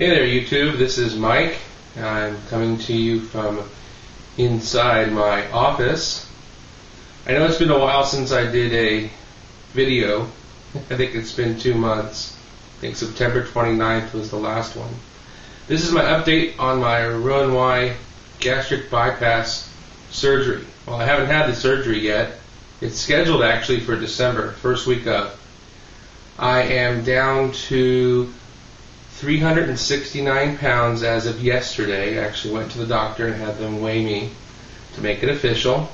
Hey there YouTube, this is Mike. I'm coming to you from inside my office. I know it's been a while since I did a video. I think it's been 2 months. I think September 29th was the last one. This is my update on my RNY gastric bypass surgery. Well, I haven't had the surgery yet. It's scheduled actually for December, first week of. I am down to 369 pounds as of yesterday. I actually went to the doctor and had them weigh me to make it official.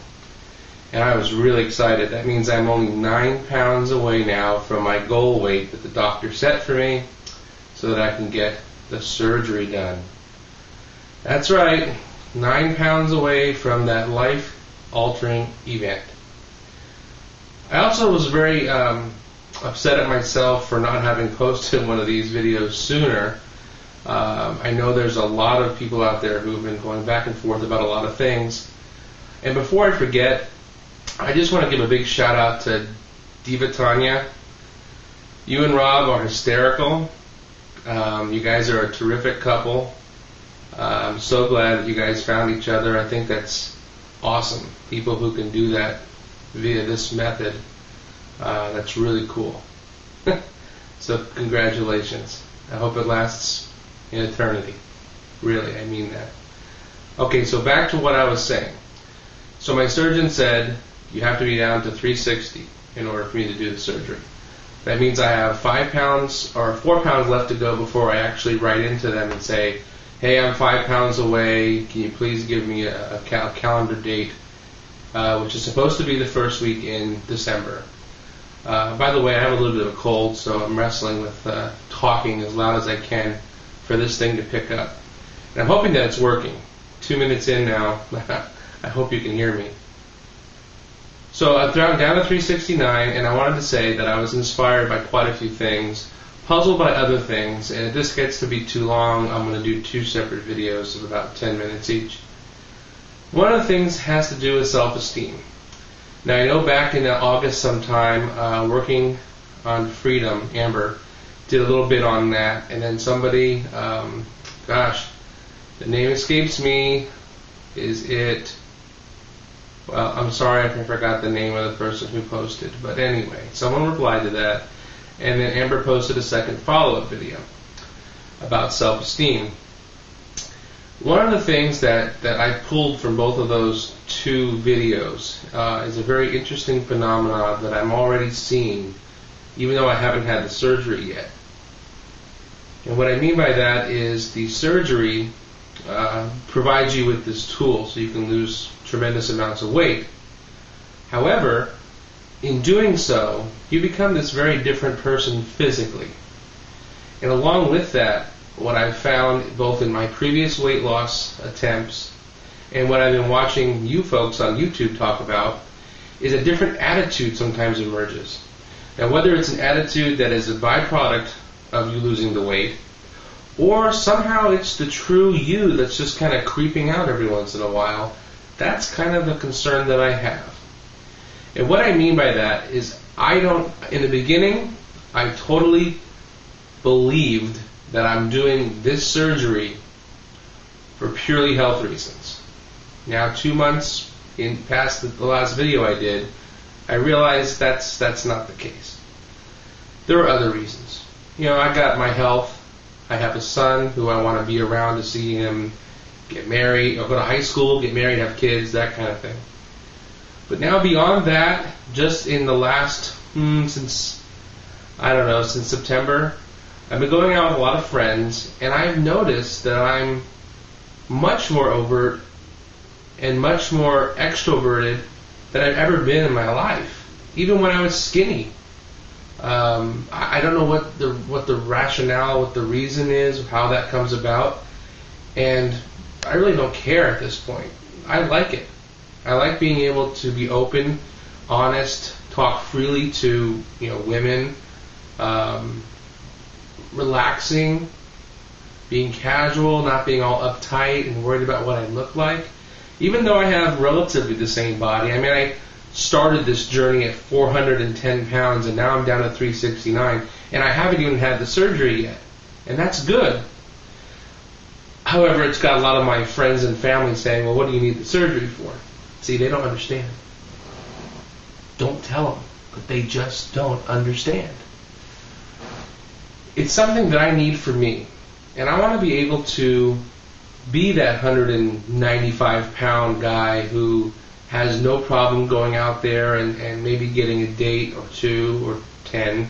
And I was really excited. That means I'm only 9 pounds away now from my goal weight that the doctor set for me so that I can get the surgery done. That's right, 9 pounds away from that life-altering event. I also was very upset at myself for not having posted one of these videos sooner. I know there's a lot of people out there who have been going back and forth about a lot of things. And before I forget, I just want to give a big shout out to Diva Tanya. You and Rob are hysterical. You guys are a terrific couple. I'm so glad that you guys found each other. I think that's awesome. People who can do that via this method. That's really cool. So congratulations. I hope it lasts in eternity. Really, I mean that. Okay, so back to what I was saying. So my surgeon said you have to be down to 360 in order for me to do the surgery. That means I have 5 pounds or 4 pounds left to go before I actually write into them and say, hey, I'm 5 pounds away. Can you please give me a calendar date, which is supposed to be the first week in December. By the way, I have a little bit of a cold, so I'm wrestling with talking as loud as I can for this thing to pick up. And I'm hoping that it's working. 2 minutes in now. I hope you can hear me. So I'm down to 369, and I wanted to say that I was inspired by quite a few things, puzzled by other things, and if this gets to be too long, I'm going to do 2 separate videos of about 10 minutes each. One of the things has to do with self-esteem. Now, I know back in August sometime, working on Freedom, Amber did a little bit on that, and then somebody, gosh, the name escapes me. Is it, well, I'm sorry I forgot the name of the person who posted, but anyway, someone replied to that, and then Amber posted a second follow-up video about self-esteem. One of the things that I pulled from both of those 2 videos is a very interesting phenomenon that I'm already seeing, even though I haven't had the surgery yet. And what I mean by that is the surgery provides you with this tool so you can lose tremendous amounts of weight. However, in doing so, you become this very different person physically. And along with that, what I've found both in my previous weight loss attempts and what I've been watching you folks on YouTube talk about is a different attitude sometimes emerges. Now, whether it's an attitude that is a byproduct of you losing the weight, or somehow it's the true you that's just kind of creeping out every once in a while, that's kind of the concern that I have. And what I mean by that is in the beginning, I totally believed that I'm doing this surgery for purely health reasons. Now, 2 months past the last video I did, I realized that's not the case. There are other reasons. You know, I got my health. I have a son who I want to be around to see him get married, or go to high school, get married, have kids, that kind of thing. But now beyond that, just in the last, since September, I've been going out with a lot of friends, and I've noticed that I'm much more overt and much more extroverted than I've ever been in my life, even when I was skinny. I don't know what the rationale, what the reason is, how that comes about, and I really don't care at this point. I like it. I like being able to be open, honest, talk freely to women, relaxing, being casual, not being all uptight and worried about what I look like. Even though I have relatively the same body, I mean, I started this journey at 410 pounds and now I'm down to 369, and I haven't even had the surgery yet. And that's good. However, it's got a lot of my friends and family saying, well, what do you need the surgery for? See, they don't understand. Don't tell them, but they just don't understand. It's something that I need for me. And I want to be able to be that 195-pound guy who has no problem going out there and maybe getting a date or 2 or 10,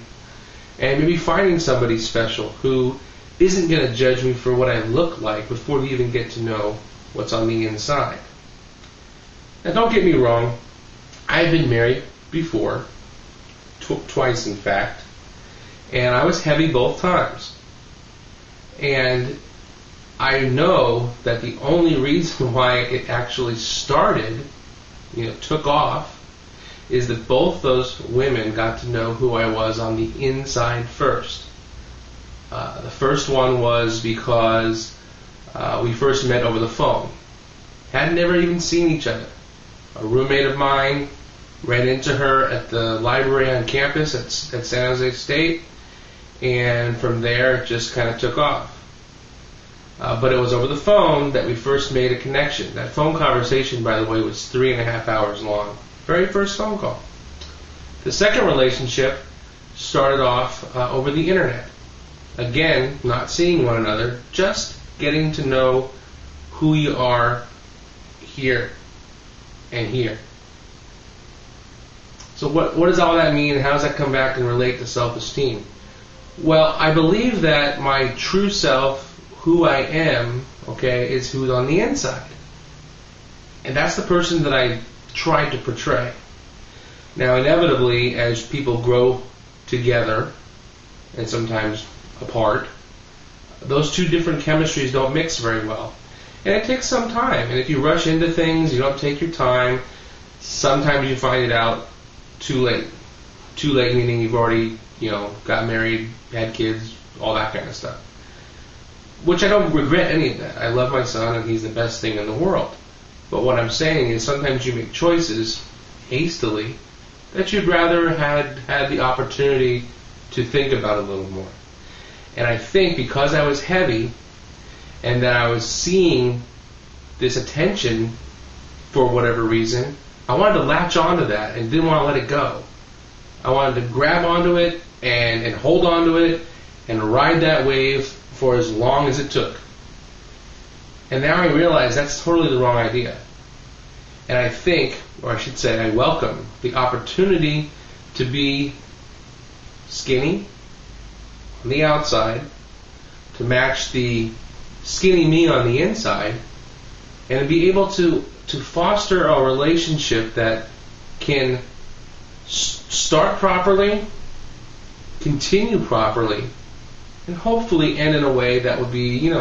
and maybe finding somebody special who isn't going to judge me for what I look like before we even get to know what's on the inside. Now, don't get me wrong, I've been married before, twice in fact, and I was heavy both times. And I know that the only reason why it actually started, took off, is that both those women got to know who I was on the inside first. The first one was because we first met over the phone. Had never even seen each other. A roommate of mine ran into her at the library on campus at San Jose State, and from there it just kind of took off. But it was over the phone that we first made a connection. That phone conversation, by the way, was 3.5 hours long. Very first phone call. The second relationship started off over the internet. Again, not seeing one another, just getting to know who you are here and here. So what does all that mean, and how does that come back and relate to self-esteem? Well, I believe that my true self, who I am, is who's on the inside. And that's the person that I tried to portray. Now, inevitably, as people grow together, and sometimes apart, those two different chemistries don't mix very well. And it takes some time. And if you rush into things, you don't take your time, sometimes you find it out too late. Too late meaning you've already, got married, had kids, all that kind of stuff. Which I don't regret any of that. I love my son and he's the best thing in the world. But what I'm saying is sometimes you make choices hastily that you'd rather had the opportunity to think about a little more. And I think because I was heavy and that I was seeing this attention for whatever reason, I wanted to latch onto that and didn't want to let it go. I wanted to grab onto it and hold onto it and ride that wave for as long as it took. And now I realize that's totally the wrong idea. And I think, or I should say, I welcome the opportunity to be skinny on the outside, to match the skinny me on the inside, and to be able to foster a relationship that can start properly, continue properly, and hopefully end in a way that would be,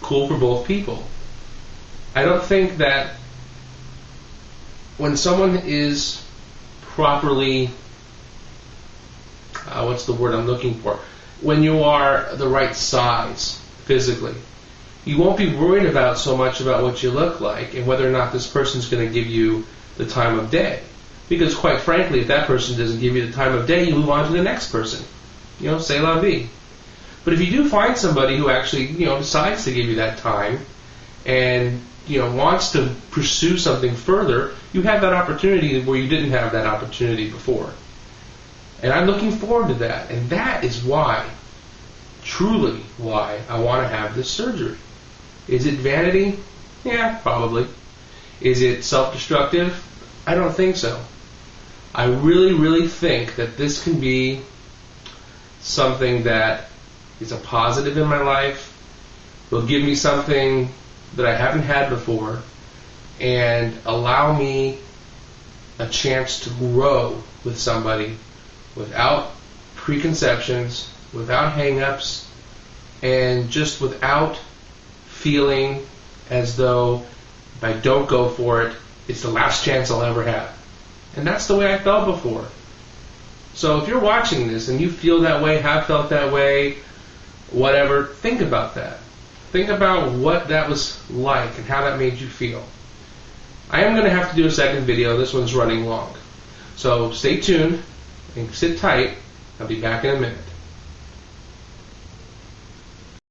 cool for both people. I don't think that when someone is properly, what's the word I'm looking for? When you are the right size physically, you won't be worried about so much about what you look like and whether or not this person's going to give you the time of day. Because quite frankly, if that person doesn't give you the time of day, you move on to the next person. C'est la vie. But if you do find somebody who actually, decides to give you that time and, wants to pursue something further, you have that opportunity where you didn't have that opportunity before. And I'm looking forward to that. And that is why, truly why, I want to have this surgery. Is it vanity? Yeah, probably. Is it self-destructive? I don't think so. I really, really think that this can be something that is a positive in my life, will give me something that I haven't had before, and allow me a chance to grow with somebody without preconceptions, without hang-ups, and just without feeling as though if I don't go for it, it's the last chance I'll ever have. And that's the way I felt before. So if you're watching this and you feel that way, have felt that way, whatever, think about that. Think about what that was like and how that made you feel. I am going to have to do a second video. This one's running long. So stay tuned and sit tight. I'll be back in a minute.